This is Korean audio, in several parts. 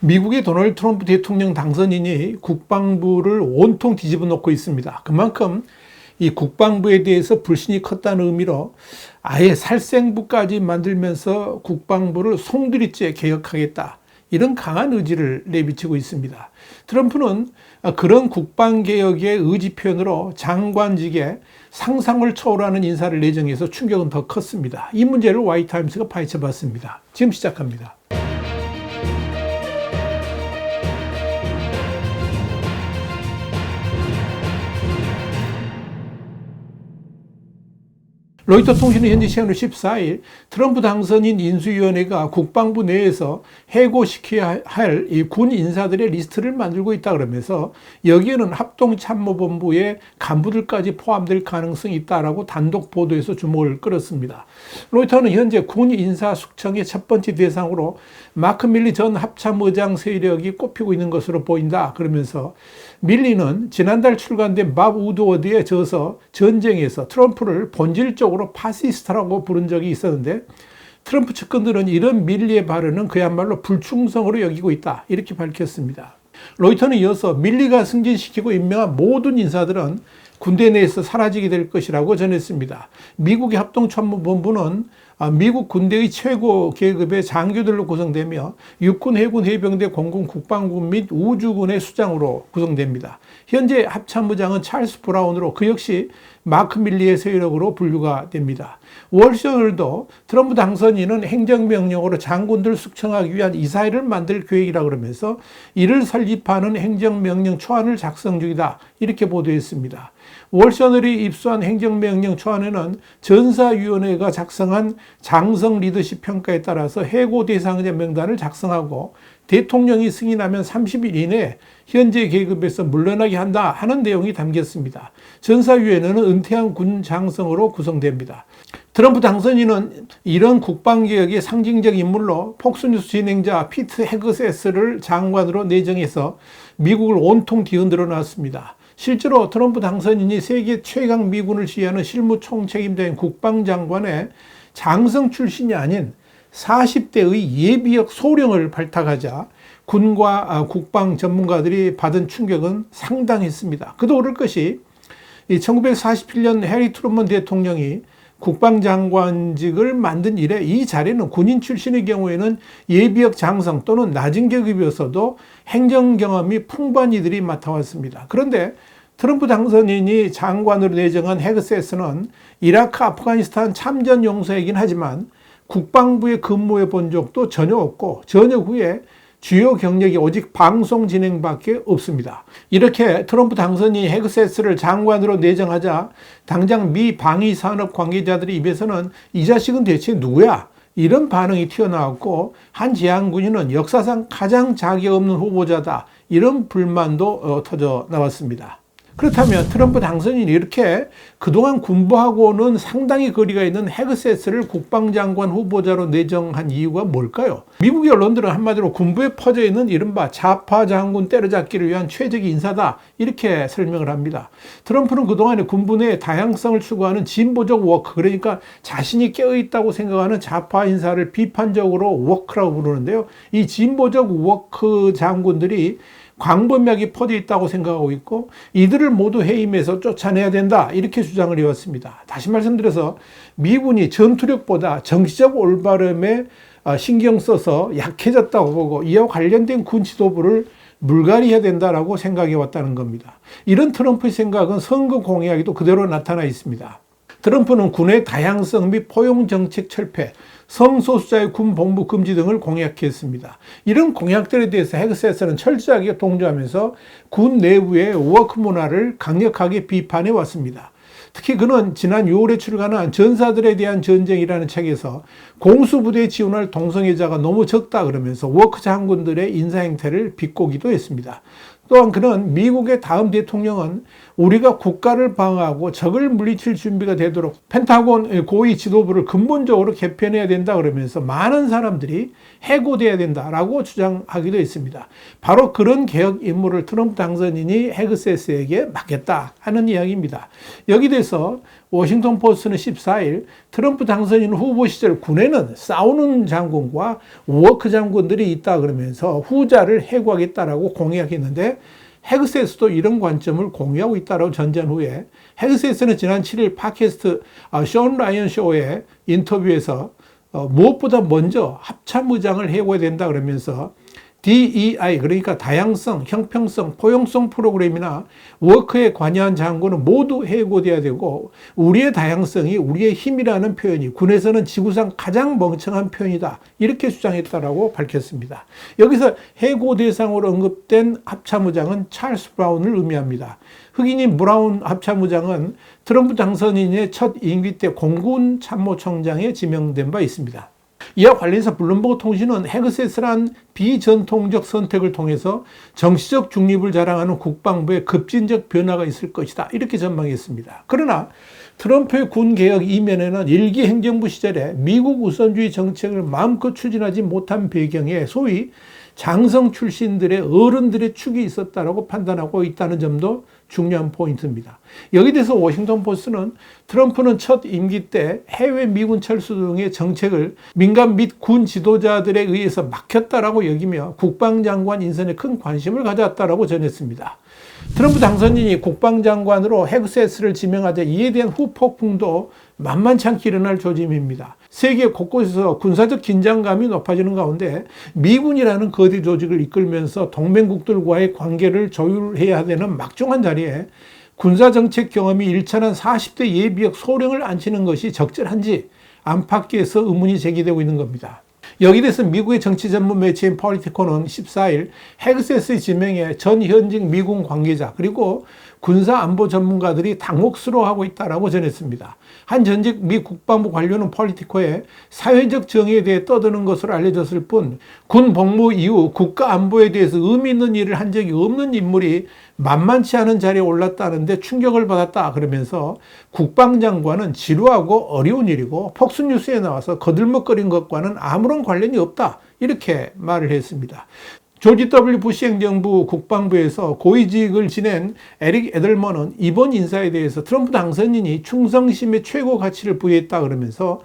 미국의 도널드 트럼프 대통령 당선인이 국방부를 온통 뒤집어 놓고 있습니다. 그만큼 이 국방부에 대해서 불신이 컸다는 의미로 아예 살생부까지 만들면서 국방부를 송두리째 개혁하겠다, 이런 강한 의지를 내비치고 있습니다. 트럼프는 그런 국방개혁의 의지 표현으로 장관직에 상상을 초월하는 인사를 내정해서 충격은 더 컸습니다. 이 문제를 와이타임스가 파헤쳐봤습니다. 지금 시작합니다. 로이터 통신은 현지 시간으로 14일 트럼프 당선인 인수위원회가 국방부 내에서 해고시켜야 할 이 군 인사들의 리스트를 만들고 있다 그러면서 여기에는 합동참모본부의 간부들까지 포함될 가능성이 있다라고 단독 보도에서 주목을 끌었습니다. 로이터는 현재 군 인사 숙청의 첫 번째 대상으로 마크 밀리 전 합참의장 세력이 꼽히고 있는 것으로 보인다 그러면서, 밀리는 지난달 출간된 밥 우드워드에 져서 전쟁에서 트럼프를 본질적으로 파시스트라고 부른 적이 있었는데, 트럼프 측근들은 이런 밀리의 발언은 그야말로 불충성으로 여기고 있다, 이렇게 밝혔습니다. 로이터는 이어서 밀리가 승진시키고 임명한 모든 인사들은 군대 내에서 사라지게 될 것이라고 전했습니다. 미국의 합동참모본부는 미국 군대의 최고 계급의 장교들로 구성되며 육군, 해군, 해병대, 공군, 국방군 및 우주군의 수장으로 구성됩니다. 현재 합참의장은 찰스 브라운으로 그 역시 마크 밀리의 세력으로 분류가 됩니다. 월셔널도 트럼프 당선인은 행정명령으로 장군들 숙청하기 위한 이사회를 만들 계획이라 그러면서 이를 설립하는 행정명령 초안을 작성 중이다, 이렇게 보도했습니다. 월셔널이 입수한 행정명령 초안에는 전사위원회가 작성한 장성 리더십 평가에 따라서 해고 대상자 명단을 작성하고 대통령이 승인하면 30일 이내에 현재 계급에서 물러나게 한다 하는 내용이 담겼습니다. 전사위원회는 은퇴한 군 장성으로 구성됩니다. 트럼프 당선인은 이런 국방개혁의 상징적 인물로 폭스뉴스 진행자 피트 헤그세스를 장관으로 내정해서 미국을 온통 뒤흔들어 놨습니다. 실제로 트럼프 당선인이 세계 최강 미군을 지휘하는 실무 총책임자인 국방장관의 장성 출신이 아닌 40대의 예비역 소령을 발탁하자 군과 국방 전문가들이 받은 충격은 상당했습니다. 그도 오를 것이 1947년 해리 트루먼 대통령이 국방장관직을 만든 이래 이 자리는 군인 출신의 경우에는 예비역 장성 또는 낮은 계급이었어도 행정 경험이 풍부한 이들이 맡아왔습니다. 그런데 트럼프 당선인이 장관으로 내정한 헤그세스는 이라크, 아프가니스탄 참전 용사이긴 하지만 국방부에 근무해 본 적도 전혀 없고 전역 후에 주요 경력이 오직 방송 진행밖에 없습니다. 이렇게 트럼프 당선인이 헤그세스를 장관으로 내정하자 당장 미 방위산업 관계자들의 입에서는 이 자식은 대체 누구야? 이런 반응이 튀어나왔고, 한 제한군인은 역사상 가장 자격 없는 후보자다, 이런 불만도 터져 나왔습니다. 그렇다면 트럼프 당선인이 이렇게 그동안 군부하고는 상당히 거리가 있는 헤그세스를 국방장관 후보자로 내정한 이유가 뭘까요? 미국의 언론들은 한마디로 군부에 퍼져 있는 이른바 좌파 장군 때려잡기를 위한 최적의 인사다, 이렇게 설명을 합니다. 트럼프는 그동안에 군부 내 다양성을 추구하는 진보적 워크, 그러니까 자신이 깨어있다고 생각하는 좌파 인사를 비판적으로 워크라고 부르는데요. 이 진보적 워크 장군들이 광범위하게 퍼져 있다고 생각하고 있고, 이들을 모두 해임해서 쫓아내야 된다, 이렇게 주장을 해왔습니다. 다시 말씀드려서 미군이 전투력보다 정치적 올바름에 신경 써서 약해졌다고 보고 이와 관련된 군 지도부를 물갈이해야 된다라고 생각해 왔다는 겁니다. 이런 트럼프의 생각은 선거 공약에도 그대로 나타나 있습니다. 트럼프는 군의 다양성 및 포용 정책 철폐, 성소수자의 군 복무 금지 등을 공약했습니다. 이런 공약들에 대해서 헤그세스는 철저하게 동조하면서 군 내부의 워크 문화를 강력하게 비판해 왔습니다. 특히 그는 지난 6월에 출간한 전사들에 대한 전쟁이라는 책에서 공수부대에 지원할 동성애자가 너무 적다 그러면서 워크 장군들의 인사 행태를 비꼬기도 했습니다. 또한 그는 미국의 다음 대통령은 우리가 국가를 방어하고 적을 물리칠 준비가 되도록 펜타곤 고위 지도부를 근본적으로 개편해야 된다 그러면서 많은 사람들이 해고돼야 된다라고 주장하기도 했습니다. 바로 그런 개혁 임무를 트럼프 당선인이 헤그세스에게 맡겼다 하는 이야기입니다. 여기 대해서 워싱턴 포스트는 14일 트럼프 당선인 후보 시절 군에는 싸우는 장군과 워크 장군들이 있다 그러면서 후자를 해고하겠다라고 공약했는데 헤그세스도 이런 관점을 공유하고 있다고 전제한 후에 헤그세스는 지난 7일 팟캐스트 션 라이언 쇼의 인터뷰에서 무엇보다 먼저 합참의장을 해고해야 된다 그러면서 DEI 그러니까 다양성, 형평성, 포용성 프로그램이나 워크에 관여한 장군은 모두 해고돼야 되고 우리의 다양성이 우리의 힘이라는 표현이 군에서는 지구상 가장 멍청한 표현이다 이렇게 주장했다라고 밝혔습니다. 여기서 해고 대상으로 언급된 합참의장은 찰스 브라운을 의미합니다. 흑인인 브라운 합참의장은 트럼프 당선인의 첫 임기 때 공군 참모총장에 지명된 바 있습니다. 이와 관련해서 블룸버그 통신은 헤그세스란 비전통적 선택을 통해서 정치적 중립을 자랑하는 국방부의 급진적 변화가 있을 것이다 이렇게 전망했습니다. 그러나 트럼프의 군개혁 이면에는 일기 행정부 시절에 미국 우선주의 정책을 마음껏 추진하지 못한 배경에 소위 장성 출신들의 어른들의 축이 있었다라고 판단하고 있다는 점도 중요한 포인트입니다. 여기 대해서 워싱턴 포스트는 트럼프는 첫 임기 때 해외 미군 철수 등의 정책을 민간 및 군 지도자들에 의해서 막혔다라고 여기며 국방장관 인선에 큰 관심을 가져왔다라고 전했습니다. 트럼프 당선인이 국방장관으로 헤그세스를 지명하자 이에 대한 후폭풍도 만만치 않게 일어날 조짐입니다. 세계 곳곳에서 군사적 긴장감이 높아지는 가운데 미군이라는 거대 조직을 이끌면서 동맹국들과의 관계를 조율해야 되는 막중한 자리에 군사정책 경험이 일천한 40대 예비역 소령을 앉히는 것이 적절한지 안팎에서 의문이 제기되고 있는 겁니다. 여기 대해서 미국의 정치 전문 매체인 폴리티코는 14일 헤그세스의 지명에 전 현직 미군 관계자 그리고 군사안보 전문가들이 당혹스러워하고 있다고 전했습니다. 한 전직 미 국방부 관료는 폴리티코에 사회적 정의에 대해 떠드는 것으로 알려졌을 뿐 군 복무 이후 국가안보에 대해서 의미 있는 일을 한 적이 없는 인물이 만만치 않은 자리에 올랐다는데 충격을 받았다 그러면서 국방장관은 지루하고 어려운 일이고 폭스뉴스에 나와서 거들먹거린 것과는 아무런 관련이 없다 이렇게 말을 했습니다. 조지 W. 부시 행정부 국방부에서 고위직을 지낸 에릭 에들먼은 이번 인사에 대해서 트럼프 당선인이 충성심의 최고 가치를 부여했다 그러면서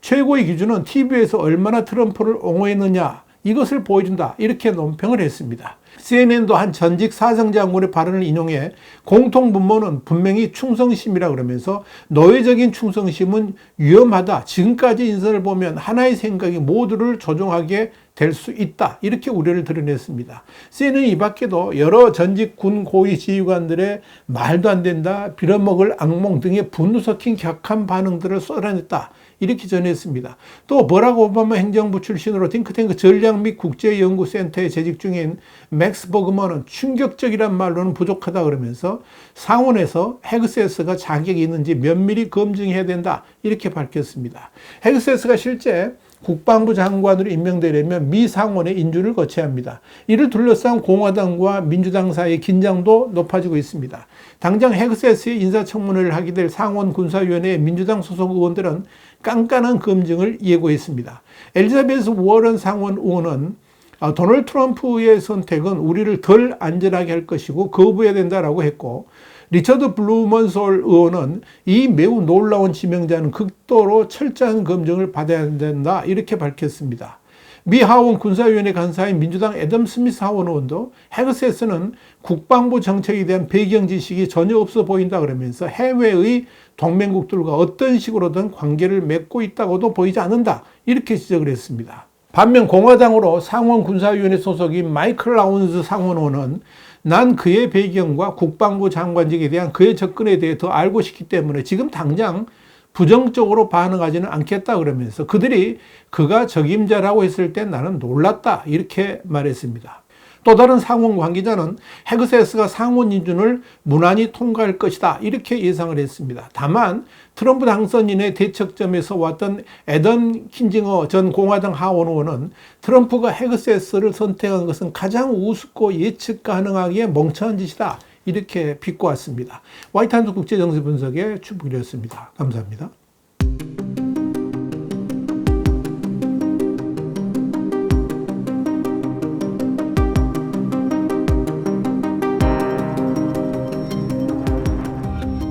최고의 기준은 TV에서 얼마나 트럼프를 옹호했느냐 이것을 보여준다 이렇게 논평을 했습니다. CNN도 한 전직 사성장군의 발언을 인용해 공통분모는 분명히 충성심이라 그러면서 노예적인 충성심은 위험하다. 지금까지 인선을 보면 하나의 생각이 모두를 조종하게 될 수 있다. 이렇게 우려를 드러냈습니다. CNN 이 밖에도 여러 전직 군 고위 지휘관들의 말도 안 된다, 빌어먹을 악몽 등의 분노 섞인 격한 반응들을 쏟아냈다. 이렇게 전했습니다. 또 버락 오바마 행정부 출신으로 띵크탱크 전략 및 국제연구센터에 재직 중인 맥스 버그먼은 충격적이란 말로는 부족하다 그러면서 상원에서 헤그세스가 자격이 있는지 면밀히 검증해야 된다 이렇게 밝혔습니다. 헤그세스가 실제 국방부 장관으로 임명되려면 미 상원의 인준을 거쳐야 합니다. 이를 둘러싼 공화당과 민주당 사이의 긴장도 높아지고 있습니다. 당장 헤그세스의 인사청문회를 하게 될 상원 군사위원회의 민주당 소속 의원들은 깐깐한 검증을 예고했습니다. 엘리자베스 워런 상원 의원은 도널드 트럼프의 선택은 우리를 덜 안전하게 할 것이고 거부해야 된다라고 했고 리처드 블루먼솔 의원은 이 매우 놀라운 지명자는 극도로 철저한 검증을 받아야 된다 이렇게 밝혔습니다. 미 하원 군사위원회 간사인 민주당 애덤 스미스 하원 의원도 헤그세스는 국방부 정책에 대한 배경 지식이 전혀 없어 보인다 그러면서 해외의 동맹국들과 어떤 식으로든 관계를 맺고 있다고도 보이지 않는다 이렇게 지적을 했습니다. 반면 공화당으로 상원 군사위원회 소속인 마이클 라운즈 상원 의원은 난 그의 배경과 국방부 장관직에 대한 그의 접근에 대해 더 알고 싶기 때문에 지금 당장 부정적으로 반응하지는 않겠다 그러면서 그들이 그가 적임자라고 했을 때 나는 놀랐다 이렇게 말했습니다. 또 다른 상원 관계자는 헥세스가 상원 인준을 무난히 통과할 것이다 이렇게 예상을 했습니다. 다만 트럼프 당선인의 대척점에서 왔던 애덤 킨징어 전 공화당 하원 의원은 트럼프가 헥세스를 선택한 것은 가장 우습고 예측 가능하기에 멍청한 짓이다 이렇게 비꼬았습니다. 화이트하우스 국제정세 분석의 추북이었습니다. 감사합니다.